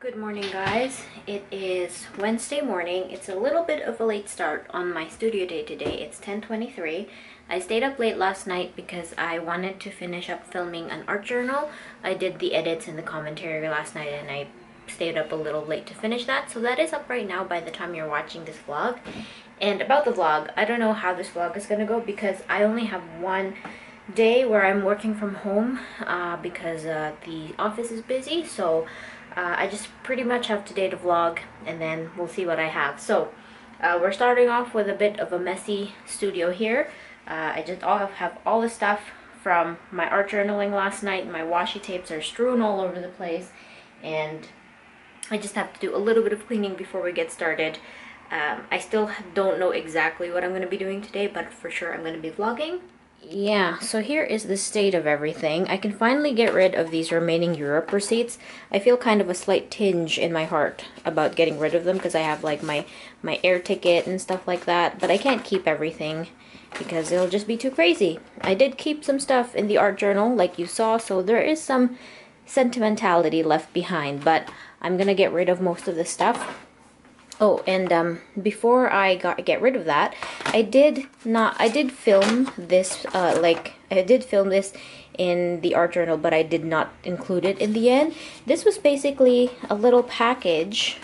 Good morning, guys. It is Wednesday morning. It's a little bit of a late start on my studio day today. It's 10:23. I stayed up late last night because I wanted to finish up filming an art journal. I did the edits and the commentary last night and I stayed up a little late to finish that. So that is up right now by the time you're watching this vlog. And about the vlog, I don't know how this vlog is gonna go because I only have one day where I'm working from home because the office is busy. So I just pretty much have today to vlog and then we'll see what I have. So we're starting off with a bit of a messy studio here. I just have all the stuff from my art journaling last night. My washi tapes are strewn all over the place and I just have to do a little bit of cleaning before we get started. I still don't know exactly what I'm going to be doing today, but for sure I'm going to be vlogging. Yeah, so here is the state of everything. I can finally get rid of these remaining Europe receipts. I feel kind of a slight tinge in my heart about getting rid of them because I have like my air ticket and stuff like that, but I can't keep everything because it'll just be too crazy. I did keep some stuff in the art journal like you saw, so there is some sentimentality left behind, but I'm gonna get rid of most of the stuff. Oh, and before I get rid of that, I did film this, I did film this in the art journal, but I did not include it in the end. This was basically a little package.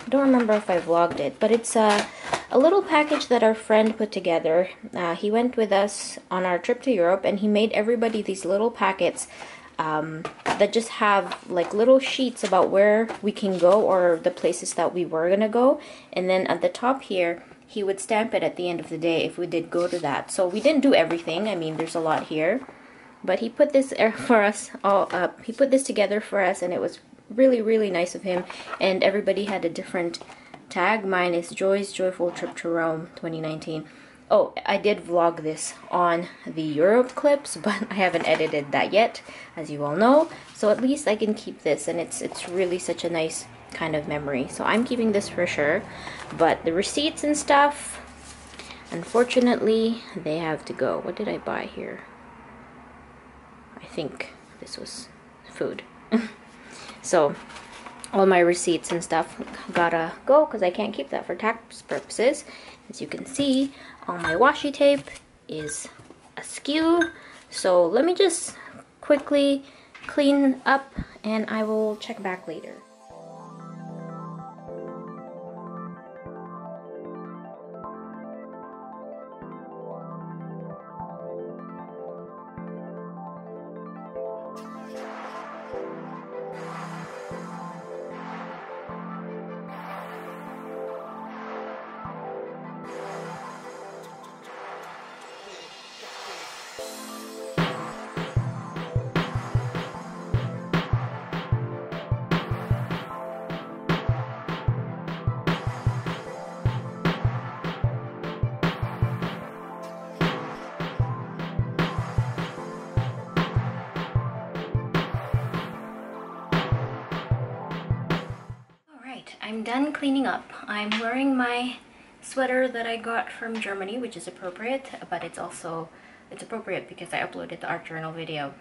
I don't remember if I vlogged it, but it's a little package that our friend put together. He went with us on our trip to Europe, and he made everybody these little packets that just have like little sheets about where we can go or the places that we were gonna go, and then at the top here he would stamp it at the end of the day if we did go to that. So we didn't do everything. I mean, there's a lot here, but he put this for us all up. He put this together for us and it was really nice of him, and everybody had a different tag. Mine is Joy's Joyful Trip to Rome 2019. Oh, I did vlog this on the Europe clips, but I haven't edited that yet, as you all know. So at least I can keep this, and it's really such a nice kind of memory. So I'm keeping this for sure. But the receipts and stuff, unfortunately, they have to go. What did I buy here? I think this was food. So all my receipts and stuff gotta go because I can't keep that for tax purposes. As you can see, all my washi tape is askew. So let me just quickly clean up and I will check back later. I'm done cleaning up. I'm wearing my sweater that I got from Germany, which is appropriate, but it's appropriate because I uploaded the art journal video,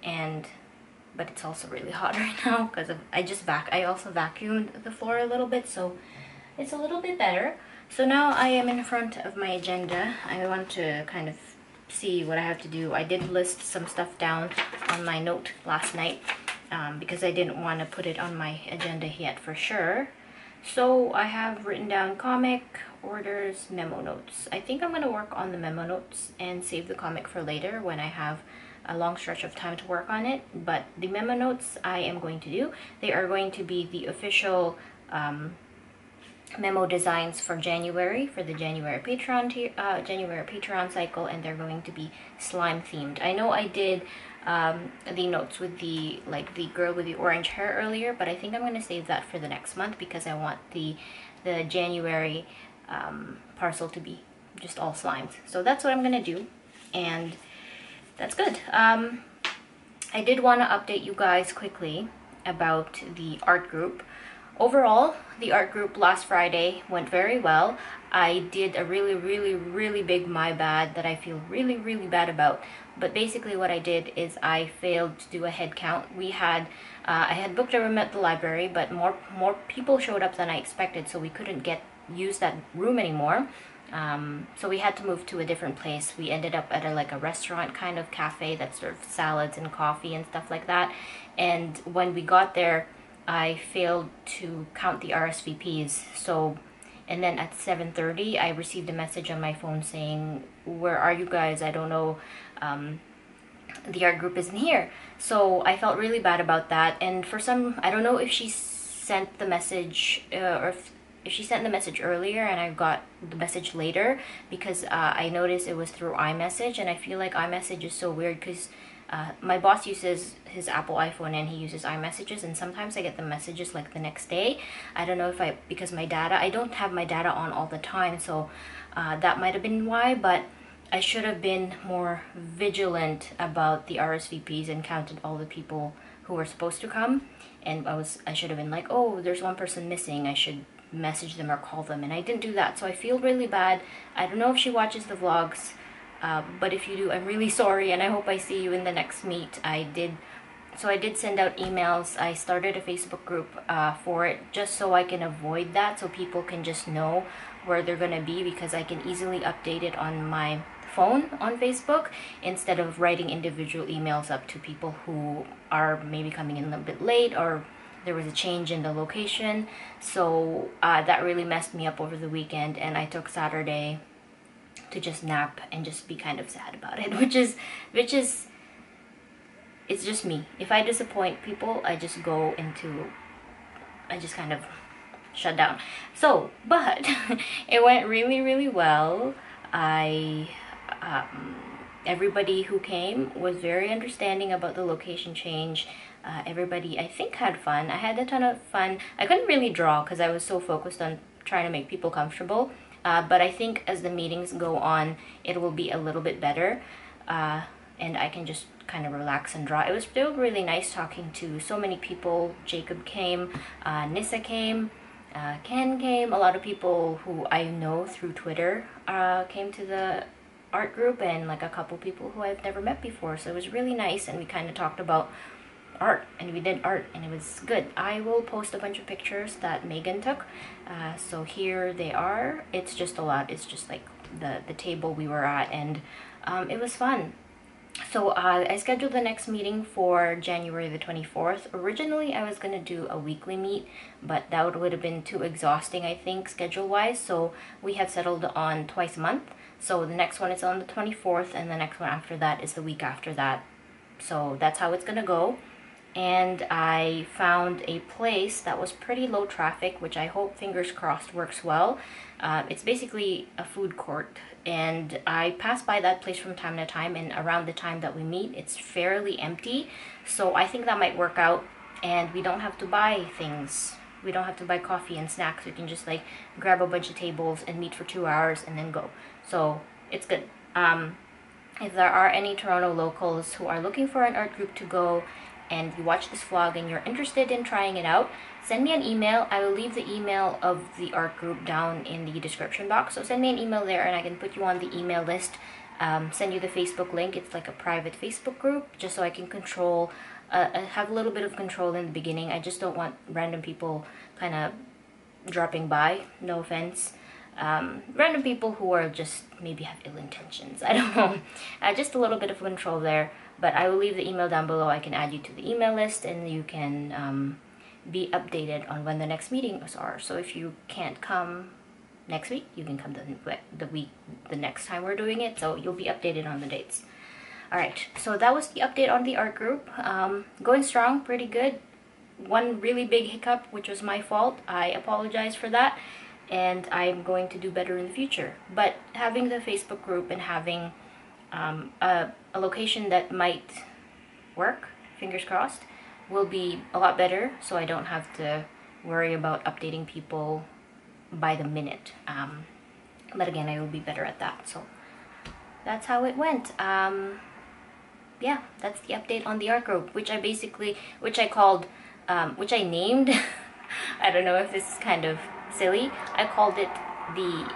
but it's also really hot right now because I also vacuumed the floor a little bit, so it's a little bit better. So now I am in front of my agenda. I want to kind of see what I have to do. I did list some stuff down on my note last night because I didn't want to put it on my agenda yet for sure. So I have written down comic, orders, memo notes. I think I'm going to work on the memo notes and save the comic for later when I have a long stretch of time to work on it. But the memo notes I am going to do. They are going to be the official memo designs for January, for the January Patreon cycle, and they're going to be slime themed. I know I did the notes with the girl with the orange hair earlier, but I think I'm going to save that for the next month because I want the January parcel to be just all slimes. So that's what I'm going to do, and that's good. I did want to update you guys quickly about the art group. overall, the art group last Friday went very well. I did a really big my bad that I feel really bad about. But basically what I did is I failed to do a head count. I had booked a room at the library, but more people showed up than I expected, so we couldn't use that room anymore. So we had to move to a different place. We ended up at like a restaurant kind of cafe that served salads and coffee and stuff like that. And when we got there, I failed to count the RSVPs. So, and then at 7:30, I received a message on my phone saying, "Where are you guys? I don't know. The art group isn't here." So I felt really bad about that. And I don't know if she sent the message or if she sent the message earlier and I got the message later, because I noticed it was through iMessage, and I feel like iMessage is so weird because my boss uses his Apple iPhone and he uses iMessages, and sometimes I get the messages like the next day. I don't know because I don't have my data on all the time, so that might have been why, but I should have been more vigilant about the RSVPs and counted all the people who were supposed to come. And I should have been like, oh, there's one person missing, I should message them or call them, and I didn't do that, so I feel really bad. I don't know if she watches the vlogs, but if you do, I'm really sorry, and I hope I see you in the next meet. I did send out emails. I started a Facebook group for it, just so I can avoid that, so people can just know where they're gonna be, because I can easily update it on my phone on Facebook instead of writing individual emails up to people who are maybe coming in a little bit late, or there was a change in the location. So that really messed me up over the weekend, and I took Saturday to just nap and just be kind of sad about it, which is it's just me. If I disappoint people, I just kind of shut down. So, but it went really well. Everybody who came was very understanding about the location change. Everybody, I think, had fun. I had a ton of fun. I couldn't really draw because I was so focused on trying to make people comfortable. But I think as the meetings go on, it will be a little bit better. And I can just kind of relax and draw. It was still really nice talking to so many people. Jacob came, Nissa came, Ken came. A lot of people who I know through Twitter came to the art group, and like a couple people who I've never met before. So it was really nice, and we kind of talked about art, and we did art, and it was good. I will post a bunch of pictures that Megan took. So here they are. It's just a lot. It's just like the table we were at, and it was fun. So I scheduled the next meeting for January the 24th. Originally, I was going to do a weekly meet, but that would have been too exhausting, I think, schedule-wise. So we have settled on twice a month. So the next one is on the 24th, and the next one after that is the week after that. So that's how it's going to go. And I found a place that was pretty low traffic, which I hope, fingers crossed, works well. It's basically a food court, and I pass by that place from time to time, and around the time that we meet, it's fairly empty. So I think that might work out, and we don't have to buy things. We don't have to buy coffee and snacks. We can just like grab a bunch of tables and meet for 2 hours and then go. So it's good. If there are any Toronto locals who are looking for an art group to go, and you watch this vlog and you're interested in trying it out, send me an email. I will leave the email of the art group down in the description box. So send me an email there and I can put you on the email list. Send you the Facebook link. It's like a private Facebook group, just so I can have a little bit of control in the beginning. I just don't want random people kind of dropping by. No offense. Random people who are just maybe have ill intentions. I don't know. Just a little bit of control there. But I will leave the email down below. I can add you to the email list, and you can be updated on when the next meetings are. So if you can't come next week, you can come the next time we're doing it. So you'll be updated on the dates. Alright, so that was the update on the art group. Going strong, pretty good. One really big hiccup, which was my fault. I apologize for that, and I'm going to do better in the future. But having the Facebook group and having a location that might work, fingers crossed, will be a lot better, so I don't have to worry about updating people by the minute. But again, I will be better at that. So that's how it went. Yeah, that's the update on the art group, which I named I don't know if this is kind of silly. I called it the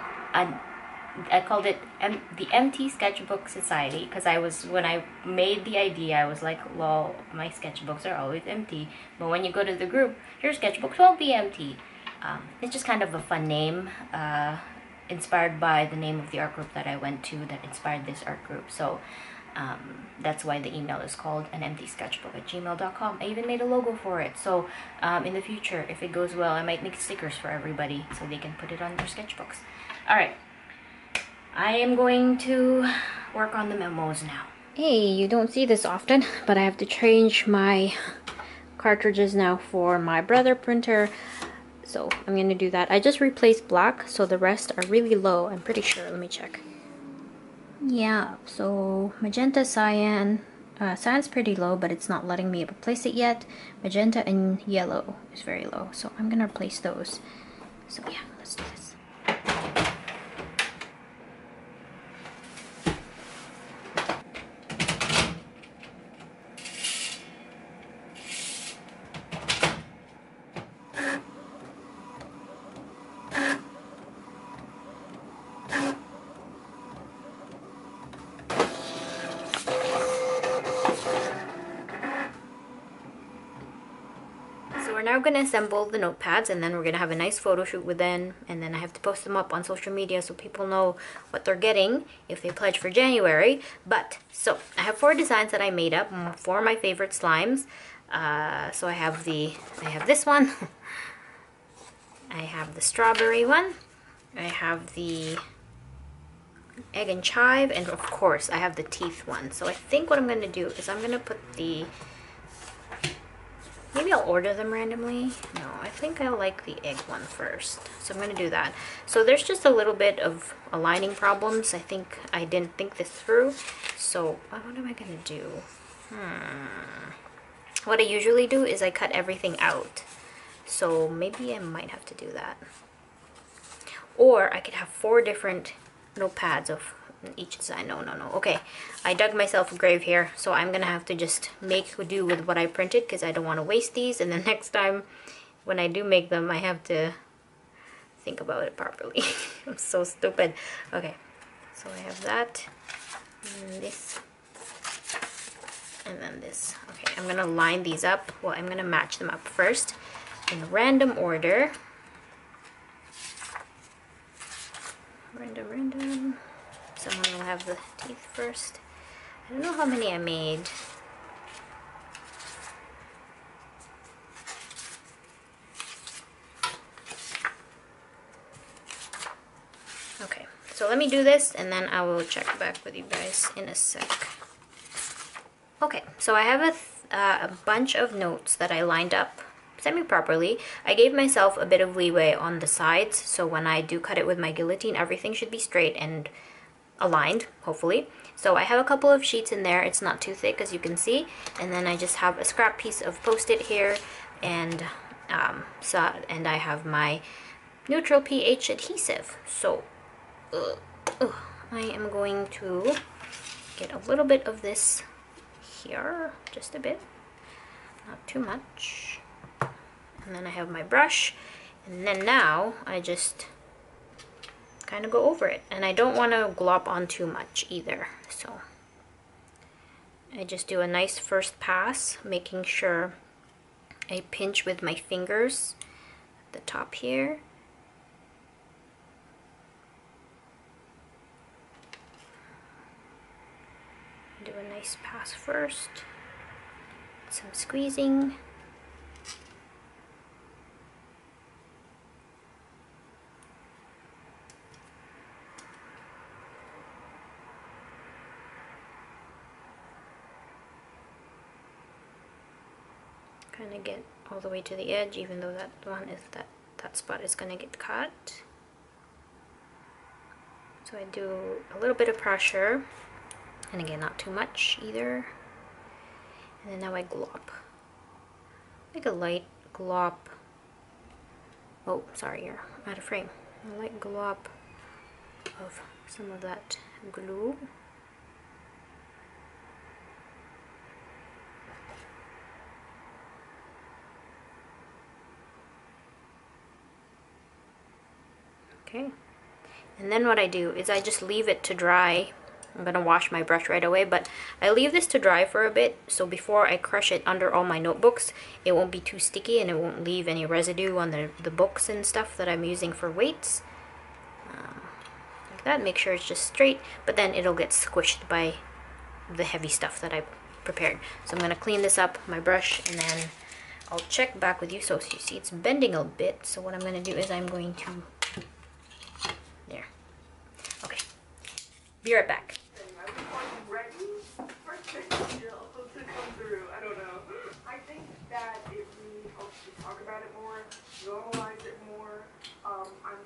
the Empty Sketchbook Society because when I made the idea, I was like, lol, my sketchbooks are always empty. But when you go to the group, your sketchbooks won't be empty. It's just kind of a fun name, inspired by the name of the art group that I went to that inspired this art group. So that's why the email is called anemptysketchbook@gmail.com. I even made a logo for it. So in the future, if it goes well, I might make stickers for everybody so they can put it on their sketchbooks. Alright, I am going to work on the memos now. Hey, you don't see this often, but I have to change my cartridges now for my Brother printer. So I'm gonna do that. I just replaced black, so the rest are really low, I'm pretty sure. Let me check. Yeah, so magenta, cyan. Cyan's pretty low, but it's not letting me replace it yet. Magenta and yellow is very low, so I'm gonna replace those. So yeah, let's do this. So we're now going to assemble the notepads, and then we're going to have a nice photo shoot with them, and then I have to post them up on social media so people know what they're getting if they pledge for January. But, so, I have 4 designs that I made up, 4 of my favorite slimes. So I have this one, I have the strawberry one, I have the egg and chive, and of course I have the teeth one. So I think what I'm going to do is I'm going to put the... Maybe I'll order them randomly. No, I think I like the egg one first. So I'm going to do that. So there's just a little bit of aligning problems. I think I didn't think this through. So what am I going to do? What I usually do is I cut everything out. So maybe I might have to do that. Or I could have 4 different notepads of each design. No. Okay, I dug myself a grave here, so I'm gonna have to just make do with what I printed because I don't want to waste these, and then next time when I do make them I have to think about it properly. I'm so stupid. Okay, so I have that, and this, and then this. Okay, I'm gonna line these up. Well, I'm gonna match them up first in random order. Random. Someone will have the teeth first. I don't know how many I made. Okay, so let me do this and then I will check back with you guys in a sec. Okay, so I have a bunch of notes that I lined up semi-properly. I gave myself a bit of leeway on the sides, so when I do cut it with my guillotine, everything should be straight and aligned, hopefully. So I have a couple of sheets in there. It's not too thick, as you can see, and then I just have a scrap piece of Post-it here, and and I have my neutral pH adhesive. So I am going to get a little bit of this here, just a bit, not too much, and then I have my brush, and then now I just kind of go over it, and I don't want to glop on too much either, so I just do a nice first pass, making sure I pinch with my fingers at the top here. Do a nice pass first, some squeezing. Kind of get all the way to the edge, even though that one is that spot is going to get cut. So I do a little bit of pressure, and again not too much either, and then now I glop, like a light glop. Oh, sorry, you're out of frame. A light glop of some of that glue. Okay. And then what I do is I just leave it to dry. I'm gonna wash my brush right away, but I leave this to dry for a bit, so before I crush it under all my notebooks, it won't be too sticky and it won't leave any residue on the books and stuff that I'm using for weights. Like that, make sure it's just straight, but then it'll get squished by the heavy stuff that I prepared. So I'm gonna clean this up, my brush, and then I'll check back with you. So you see it's bending a bit, so what I'm gonna do is I'm going to, there. Okay, be right back. Normalize it more. I'm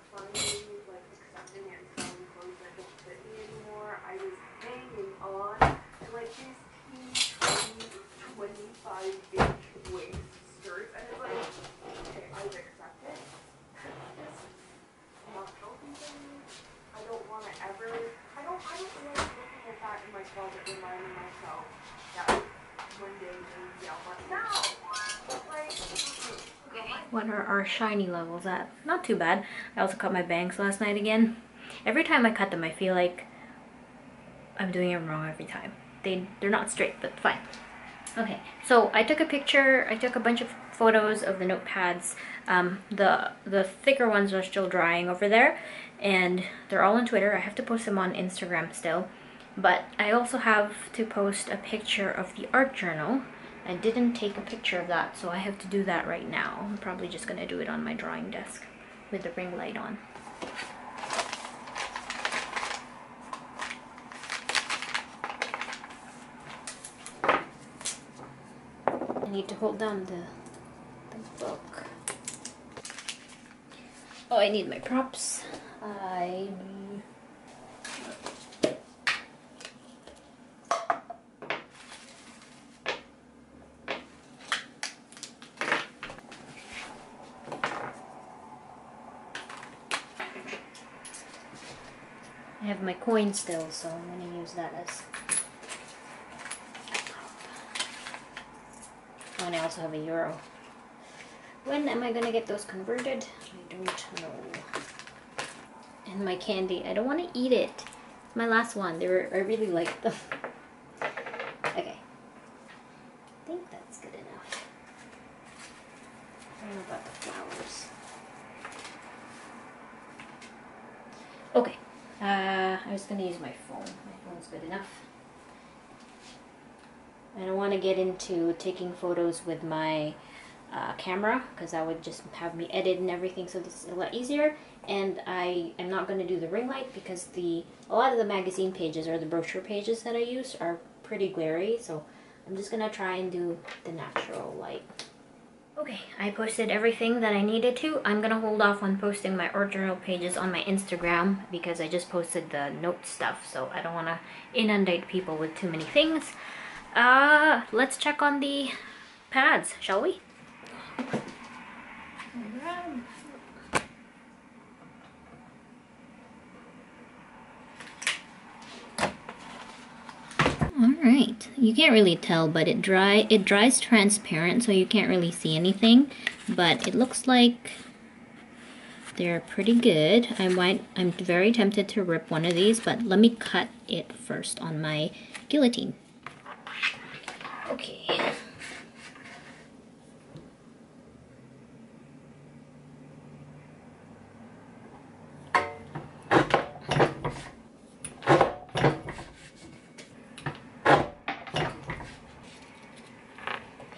finally like accepting and selling clothes that don't fit me anymore. I was hanging on to like these teeny 25-inch waist skirts, and it's like, okay, I've accepted. It's not healthy for me. I don't want to ever. I don't like looking at that in my closet, reminding myself that one day maybe I'll want no. Like. What are our shiny levels at? Not too bad. I also cut my bangs last night again. Every time I cut them, I feel like I'm doing it wrong every time. They're not straight, but fine. Okay, so I took a picture. I took a bunch of photos of the notepads. The thicker ones are still drying over there, and they're all on Twitter. I have to post them on Instagram still, but I also have to post a picture of the art journal. I didn't take a picture of that, so I have to do that right now. I'm probably just gonna do it on my drawing desk with the ring light on. I need to hold down the book. Oh, I need my props. I have my coin still, so I'm going to use that as... Oh, and I also have a euro. When am I going to get those converted? I don't know. And my candy. I don't want to eat it. It's my last one. I really like them. Okay. I think that's good enough. I don't know about the flowers. Okay. I was going to use my phone. My phone's good enough. I don't want to get into taking photos with my camera, because that would just have me edit and everything, so this is a lot easier. And I am not going to do the ring light because a lot of the magazine pages or the brochure pages that I use are pretty glary, so I'm just going to try and do the natural light. Okay, I posted everything that I needed to. I'm gonna hold off on posting my art journal pages on my Instagram because I just posted the note stuff, so I don't want to inundate people with too many things. Let's check on the pads, shall we? Alright, you can't really tell, but it dries transparent, so you can't really see anything, but it looks like they're pretty good. I'm very tempted to rip one of these, but let me cut it first on my guillotine. Okay.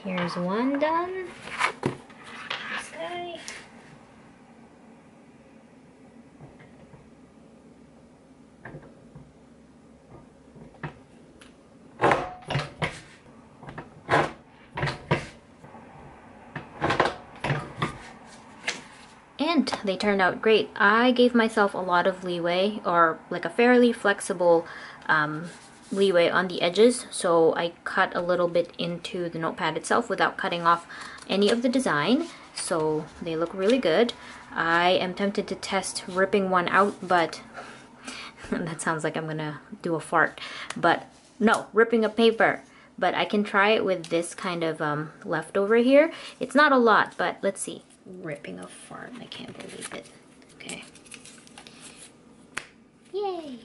Here's one done. This guy. And they turned out great. I gave myself a lot of leeway, or like a fairly flexible leeway on the edges, so I cut a little bit into the notepad itself without cutting off any of the design, so they look really good. I am tempted to test ripping one out, but that sounds like I'm gonna do a fart, but no, ripping a paper. But I can try it with this kind of leftover here. It's not a lot, but let's see. Ripping a fart, I can't believe it. Okay. Yay!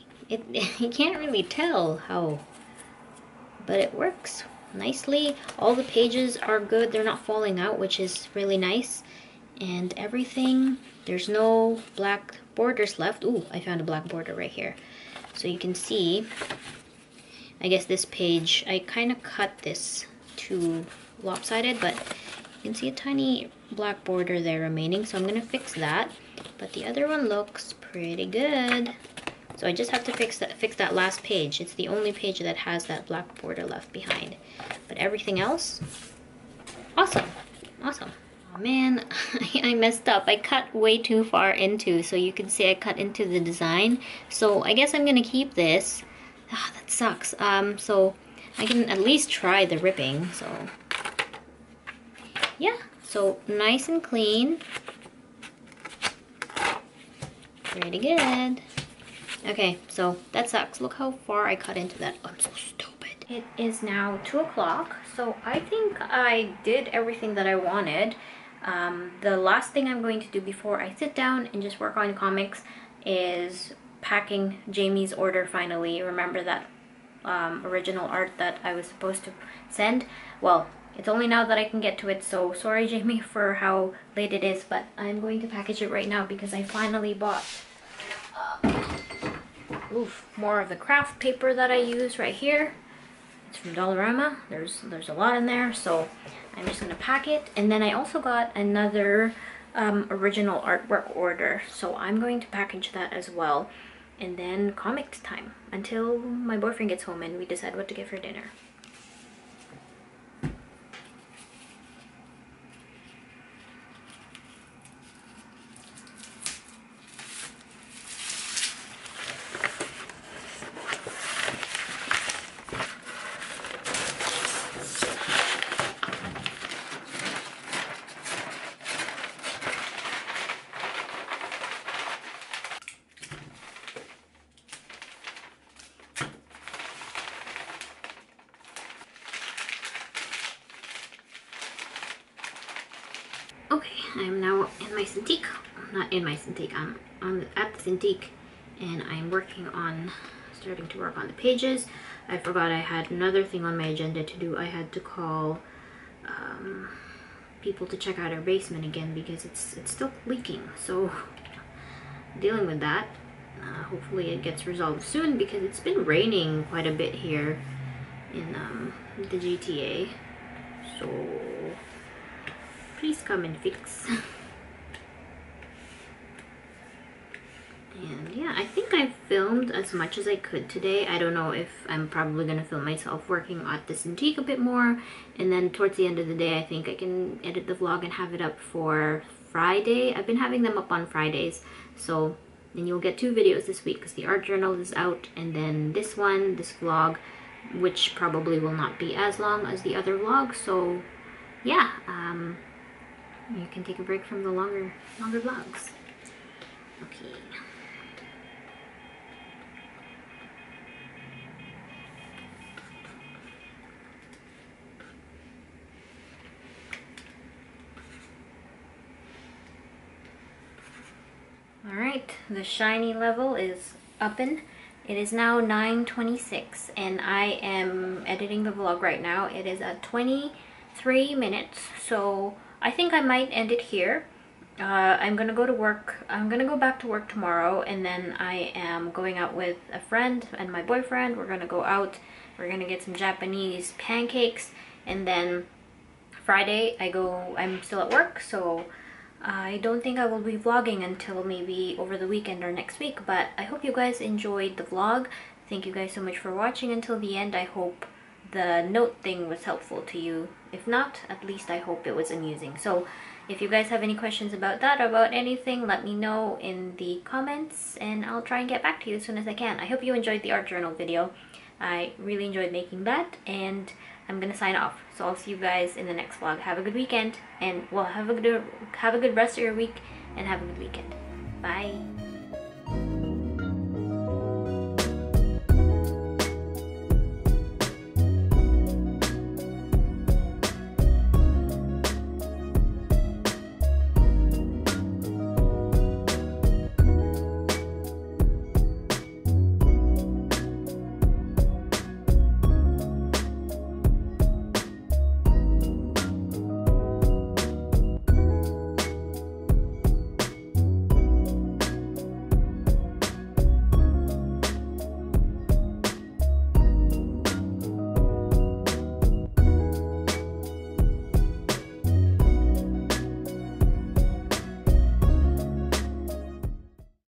You can't really tell how, but it works nicely. All the pages are good. They're not falling out, which is really nice. And everything, there's no black borders left. Ooh, I found a black border right here. So you can see, I guess this page, I kind of cut this to lopsided, but you can see a tiny black border there remaining, so I'm gonna fix that. But the other one looks pretty good. So I just have to fix that last page. It's the only page that has that black border left behind. But everything else, awesome, awesome. Oh man, I messed up. I cut way too far into, so you can see I cut into the design. So I guess I'm gonna keep this. Ah, that sucks. So I can at least try the ripping, so. Yeah, so nice and clean. Pretty good. Okay, so that sucks. Look how far I cut into that. I'm so stupid. It is now 2 o'clock, so I think I did everything that I wanted. The last thing I'm going to do before I sit down and just work on comics is packing Jamie's order finally. Remember that original art that I was supposed to send? Well, it's only now that I can get to it, so sorry Jamie for how late it is, but I'm going to package it right now because I finally bought more of the craft paper that I use right here. It's from Dollarama. There's a lot in there, so I'm just gonna pack it. And then I also got another original artwork order, so I'm going to package that as well. And then comics time until my boyfriend gets home and we decide what to get for dinner. Okay, I'm now in my Cintiq. Not in my Cintiq, I'm at the Cintiq, and I'm working on, starting to work on the pages. I forgot I had another thing on my agenda to do. I had to call people to check out our basement again because it's still leaking. So dealing with that. Hopefully it gets resolved soon because it's been raining quite a bit here in the GTA. So please come and fix. And yeah, I think I filmed as much as I could today. I don't know if I'm probably gonna film myself working at the Cintiq a bit more, and then towards the end of the day I think I can edit the vlog and have it up for Friday. I've been having them up on Fridays, so then you'll get 2 videos this week because the art journal is out, and then this vlog, which probably will not be as long as the other vlog. So yeah, you can take a break from the longer vlogs. Okay. Alright, the shiny level is uppin'. It is now 9:26 and I am editing the vlog right now. It is at 23 minutes, so I think I might end it here. I'm gonna go to work. I'm gonna go back to work tomorrow, and then I am going out with a friend and my boyfriend. We're gonna go out. We're gonna get some Japanese pancakes, and then Friday I'm still at work, so I don't think I will be vlogging until maybe over the weekend or next week. But I hope you guys enjoyed the vlog. Thank you guys so much for watching until the end. I hope the note thing was helpful to you. If not, at least I hope it was amusing. So if you guys have any questions about that or about anything, let me know in the comments and I'll try and get back to you as soon as I can. I hope you enjoyed the art journal video. I really enjoyed making that, and I'm gonna sign off. So I'll see you guys in the next vlog. Have a good weekend, and well, have a good rest of your week, and have a good weekend. Bye.